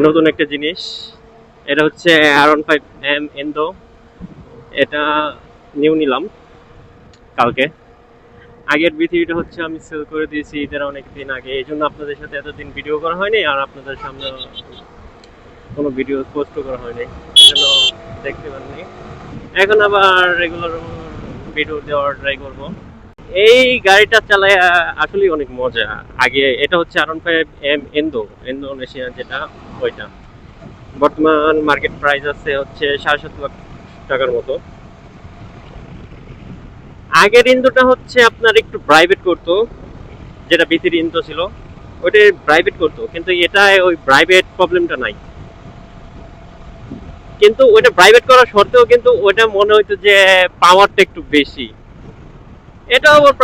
নতুন একটা জিনিস, এটা হচ্ছে R15M এন্ডো। এটা নিউ নিলাম কালকে। আগের পৃথিবীটা হচ্ছে আমি সেল করে দিয়েছি এদের অনেক দিন আগে, এই জন্য আপনাদের সাথে এতদিন ভিডিও করা হয়নি, আর আপনাদের সামনে কোনো ভিডিও পোস্টও করা হয়নি, এই জন্য দেখতে পাননি। এখন আবার রেগুলার ভিডিও দেওয়ার ট্রাই করব। এই গাড়িটা চালায় আসলে অনেক মজা। আগে এটা হচ্ছে R15M ইন্দোনেশিয়া যেটা, ওইটা বর্তমান মার্কেট প্রাইস আছে হচ্ছে 7.5 লাখ টাকার মতো। আগের ইন্দোটা হচ্ছে আপনার একটু প্রাইভেট করতো, যেটা ভিতরি ইন্দো ছিল ওইটা প্রাইভেট করতো, কিন্তু এটা ওই প্রাইভেট প্রবলেমটা নাই। কিন্তু ওইটা প্রাইভেট করা সত্ত্বেও কিন্তু ওইটা মনে হইতো যে পাওয়ারটা একটু বেশি। এটা আবার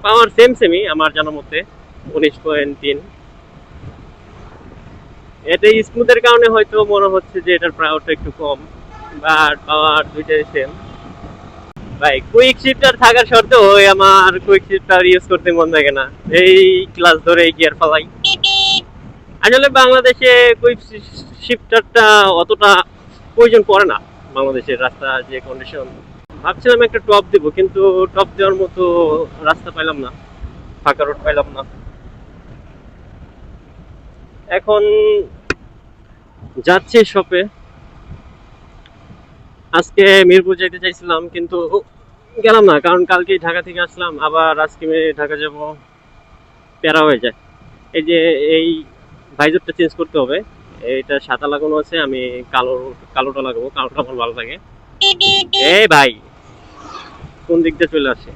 পাওয়ার সেম সেমই আমার জানা মতে, 19.3। এটা স্মুথের কারণে হয়তো মনে হচ্ছে যে এটার পাওয়ারটা একটু কম, বাট পাওয়ার দুইটাই সেম। ভাই কুইক শিফটার থাকার সত্ত্বেও ওই আমার কুইক শিফটার ইউজ করতে মন থাকে না, এই ক্লাস ধরে গিয়ার ফালাই। আসলে বাংলাদেশে কুইক শিফটারটা অতটা প্রয়োজন পড়ে না, বাংলাদেশের রাস্তা যে কন্ডিশন। ভাবছিলাম একটা টপ দিব, কিন্তু টপ দেওয়ার মতো রাস্তা পাইলাম না, ফাঁকা রোড পাইলাম না। এখন যাচ্ছি শপে। আজকে মিরপুর যেতে চাইছিলাম কিন্তু গেলাম না, কারণ কালকেই ঢাকা থেকে আসলাম, আবার আজকে ঢাকা যাব, প্যারা হয়ে যায়। এই যে এই ভাইজারটা চেঞ্জ করতে হবে, এইটা সাদা লাগানো আছে, আমি কালো কালোটা লাগাবো, কালোটা আমার ভালো লাগে। এই ভাই কোন দিক দিয়ে চলে আসে!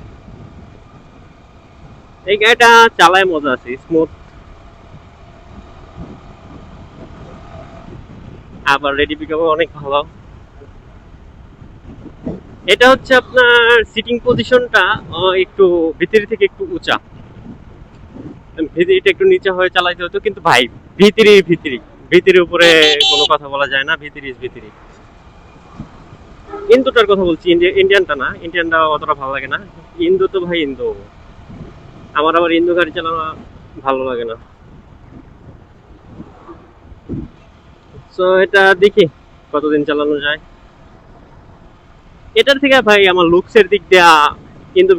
এই গাড়িটা চালায় মজা আছে, স্মুথ, আবার রেডি পিকআপ অনেক ভালো। এটা হচ্ছে আপনার সিটিং পজিশনটা একটু ভিতরি থেকে একটু উঁচা, ভিতরিটা একটু নিচে হয়ে চালাইতে হতো, কিন্তু ভাই ভিতরি ভিতরি ভিতরির উপরে কোনো কথা বলা যায় না, ভিতরি ভিতরি। ইন্দোটার কথা বলছি, ইন্ডিয়ানটা না, ইন্ডিয়ানটা অতটা ভালো লাগে না। ইন্দো তো ভাই ইন্দো, আমার আবার ইন্দো গাড়ি চালানো ভালো লাগে না। তো এটা দেখি কতদিন চালানো যায়। এটার থেকে ভাই আমার লুকসের দিক দিয়া কিন্তু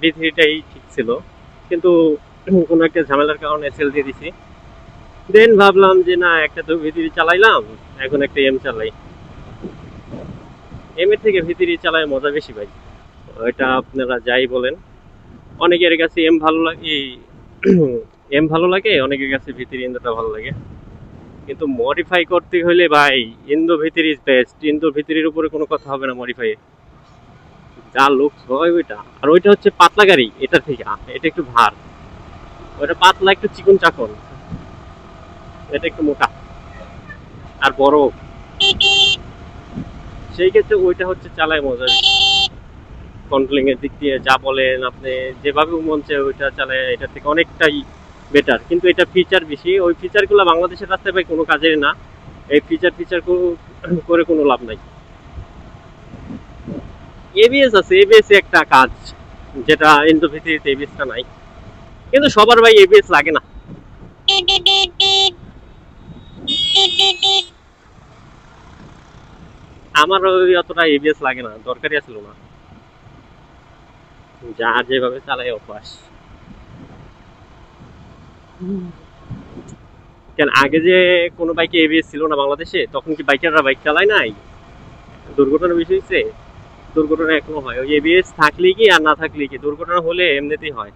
ভিতরিটাই ঠিক ছিল, কিন্তু কোনো একটা ঝামেলার কারণে সেল দিয়ে দিছি। দেন ভাবলাম যে না, একটা তো ভিতরি চালাইলাম, এখন একটা এম চালাই। এম এর থেকে ভিতরি চালায় মজা বেশি ভাই, ওইটা আপনারা যাই বলেন। অনেকের কাছে এম ভালো লাগে, এম ভালো লাগে, অনেকের কাছে ভিতরি ইন্দোটা ভালো লাগে। কিন্তু মডিফাই করতে হলে ভাই ইন্দো ভিতরি ইজ বেস্ট, ইন্দো ভিতরির উপরে কোনো কথা হবে না মডিফাই। যা লুকস হয় ওইটা, আর ওইটা হচ্ছে পাতলা গাড়ি, এটা থেকে এটা একটু ভার, ওইটা পাতলা একটু চিকন চাকন, এটা একটু মোটা আর বড়। সেই ক্ষেত্রে ওইটা হচ্ছে চালায় মজা বেশি। কন্ট্রোলিং এর দিক দিয়ে যা বলেন আপনি, যেভাবে মন চায় ওইটা চালায় এটা থেকে অনেকটাই বেটার, কিন্তু এটা ফিচার বেশি, ওই ফিচারগুলো বাংলাদেশের রাস্তায় ভাই কোনো কাজের না। এই ফিচার ফিচার করে কোনো লাভ নাই। এবিএস আছে, এবিএস একটা কাজ যেটা ইন্দো ভিত্তিতে এবিএসটা নাই, কিন্তু সবার ভাই এবিএস লাগে না। আমার ওই অতটা এবিএস লাগে না, দরকারই আসল না, যা যেভাবে চালাই অভ্যাস। কেন আগে যে কোনো বাইকে এবিএস ছিল না বাংলাদেশে, তখন কি বাইকাররা বাইক চালায় নাই? দুর্ঘটনা বেশি হয়েছে, দুর্ঘটনা এখনো হয়, ওই এবিএস থাকলেই কি আর না থাকলেই কি, দুর্ঘটনা হলে এমনিতেই হয়।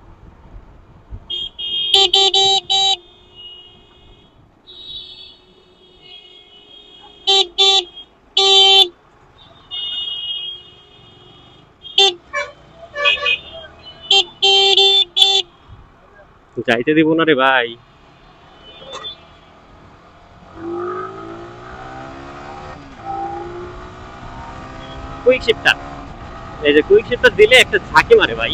যাইতে দিব না রে ভাই। কুইক শিফটার, এই যে কুইক শিফটার দিলে একটা ঝাঁকি মারে ভাই,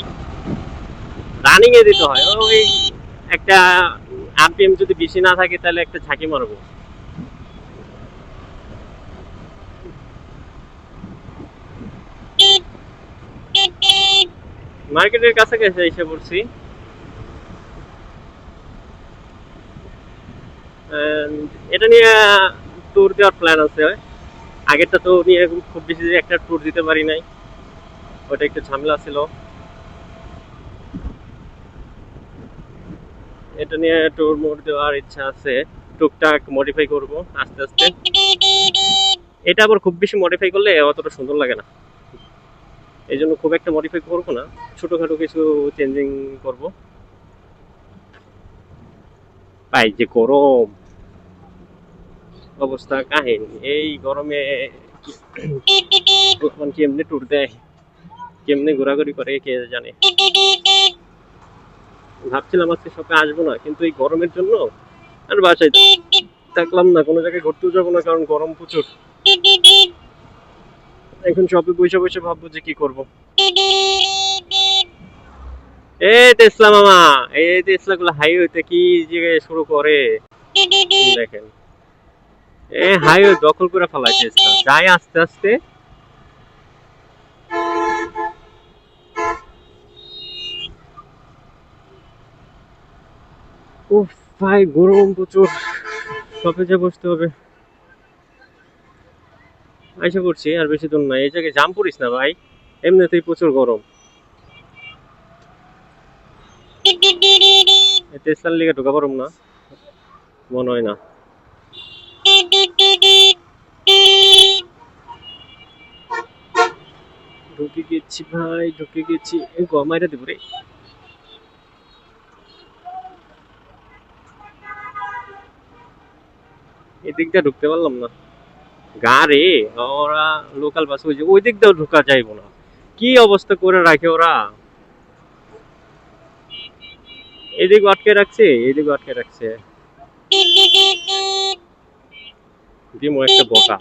রানিং এ দিতে হয় ওই একটা, আরপিএম যদি বেশি না থাকে তাহলে একটা ঝাঁকি মারবো। মার্কেটের কাছাকাছি এসে পড়ছি। And এটা নিয়ে ট্যুর দেওয়ার প্ল্যান আছে। আগেরটা তো নিয়ে খুব বেশি একটা ট্যুর দিতে পারি নাই, ওটা একটু ঝামেলা ছিল। এটা নিয়ে ট্যুর মোড দেওয়ার ইচ্ছা আছে, টুকটাক মডিফাই করব আস্তে আস্তে। এটা আবার খুব বেশি মডিফাই করলে অতটা সুন্দর লাগে না, এই জন্য খুব একটা মডিফাই করবো না, ছোটখাটো কিছু চেঞ্জিং করব। ভাই যে গরম, অবস্থা কাহিনী এই গরমে। মানে কেমনে ট্যুর দেয়, কেমনে ঘোরাঘুরি করে কে জানে। ভাবছিলাম আজকে সকালে আসবো না, কিন্তু এই গরমের জন্য আর বাসায় থাকলাম না, কোনো জায়গায় ঘুরতেও যাবো না, কারণ গরম প্রচুর। এখন শপে বসে বসে ভাববো যে কি করব। এই টেসলা মামা, এই টেসলা গুলো হাইওয়েতে কি যে শুরু করে দেখেন, হাইওয়ে দখল করে ফেলায় টেসলা, যায় আস্তে আস্তে। উফ ভাই গরম প্রচুর, শপে যে বসতে হবে। আশা করছি আর বেশি দূর নাই, এই জায়গায় জাম পড়িস না ভাই, এমনিতেই প্রচুর গরম। টেসলার লিগে ঢোকা পারুম না, মনে হয় না। ঢুকে গেছি ভাই, ঢুকে গেছি। গমাইরা দিব রে, এদিক দিয়ে ঢুকতে পারলাম না। গাড়ি ওরা লোকাল বাস ওই দিক দিয়েও ঢোকা যাইবো না, কি অবস্থা করে রাখে ওরা। এদিক আটকে রাখছে, এদিক আটকে রাখছে। দিমো একটা বোকা।